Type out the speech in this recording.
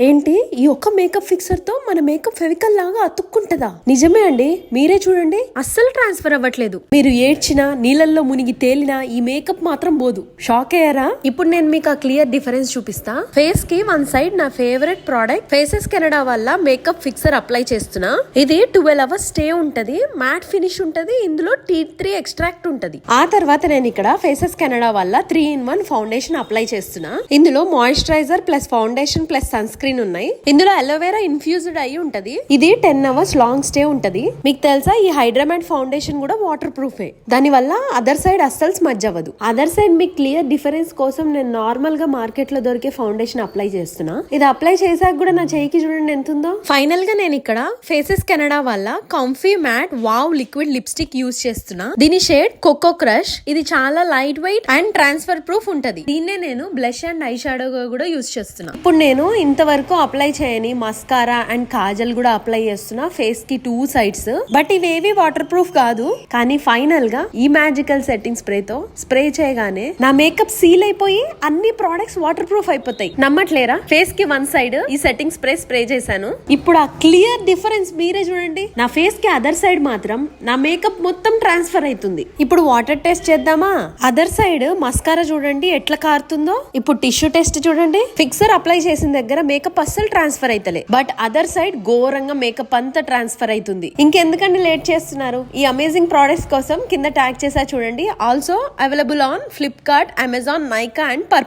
ఏంటి ఈ ఒక్క మేకప్ ఫిక్సర్ తో మన మేకప్ ఫెవికల్ లాగా అతుక్కుంటదా? నిజమే అండి, మీరే చూడండి, అస్సలు ట్రాన్స్ఫర్ అవ్వట్లేదు. మీరు ఏడ్చినా నీళ్ళల్లో మునిగి తేలినా ఈ మేకప్ మాత్రం పోదు. షాక్ అయ్యారా? ఇప్పుడు నేను మీకు ఆ క్లియర్ డిఫరెన్స్ చూపిస్తా. ఫేస్ కి వన్ సైడ్ నా ఫేవరెట్ ప్రోడక్ట్ ఫేసెస్ కెనడా వల్ల మేకప్ ఫిక్సర్ అప్లై చేస్తున్నా. ఇది 12 hours స్టే ఉంటది, మ్యాట్ ఫినిష్ ఉంటది, ఇందులో T3 ఎక్స్ట్రాక్ట్ ఉంటది. ఆ తర్వాత నేను ఇక్కడ ఫేసెస్ కెనడా వల్ల 3-in-1 ఫౌండేషన్ అప్లై చేస్తున్నా. ఇందులో moisturiser plus foundation plus sunscreen ఉన్నాయి. ఇందులో అలోవెరా ఇన్ఫ్యూజ్డ్ అయి ఉంటది. ఇది 10 hours లాంగ్ స్టే ఉంటది. మీకు తెలుసా, ఈ హైడ్రామాట్ ఫౌండేషన్ కూడా వాటర్ ప్రూఫే. దాని వల్ల అదర్ సైడ్ అస్సలు స్మజ్ అవ్వదు. అదర్ సైడ్ మీకు క్లియర్ డిఫరెన్స్ కోసం నేను నార్మల్ గా మార్కెట్ లో దొరికే ఫౌండేషన్ అప్లై చేస్తున్నా. ఇది అప్లై చేసాక కూడా నా చేయికి చూడండి ఎంత ఉందో. ఫైనల్ గా నేను ఇక్కడ ఫేసెస్ కెనడా వల్ల comfy matte wow liquid lipstick use చేస్తున్నా. దీని షేడ్ కోకో క్రష్. ఇది చాలా lightweight and transfer proof ఉంటది. దీన్నే నేను బ్లష్ అండ్ ఐ షాడోగా కూడా యూజ్ చేస్తున్నా. ఇప్పుడు నేను ఇంతవరకు అప్లై చేయని మస్కారా అండ్ కాజల్ కూడా అప్లై చేస్తున్నా ఫేస్ కి 2 sides. బట్ ఇవేవి వాటర్ ప్రూఫ్ కాదు. కానీ ఫైనల్ గా ఈ మ్యాజికల్ సెట్టింగ్ స్ప్రే తో స్ప్రే చేయగానే నా మేకప్ సీల్ అయిపోయి అన్ని ప్రొడక్ట్స్ వాటర్ ప్రూఫ్ అయిపోతాయి. నమ్మట్లేరా? ఫేస్ కి 1 side ఈ సెట్టింగ్ స్ప్రే చేశాను. ఇప్పుడు ఆ క్లియర్ డిఫరెన్స్ మీరే చూడండి. నా ఫేస్ కి అదర్ సైడ్ మాత్రం నా మేకప్ మొత్తం ట్రాన్స్ఫర్ అవుతుంది. ఇప్పుడు వాటర్ టెస్ట్ చేద్దామా? అదర్ సైడ్ మస్కారా చూడండి ఎట్లా కారుతుందో. ఇప్పుడు టిష్యూ టెస్ట్ చూడండి. ఫిక్సర్ అప్లై చేసిన దగ్గర మేకప్ అస్సలు ట్రాన్స్ఫర్ అయితలే, బట్ అదర్ సైడ్ ఘోరంగా మేకప్ అంతా ట్రాన్స్ఫర్ అవుతుంది. ఇంకెందుకండి లేట్ చేస్తున్నారు? ఈ అమేజింగ్ ప్రొడక్ట్స్ కోసం కింద ట్యాగ్ చేసా చూడండి. Also available on Flipkart, Amazon, Nykaa and purple.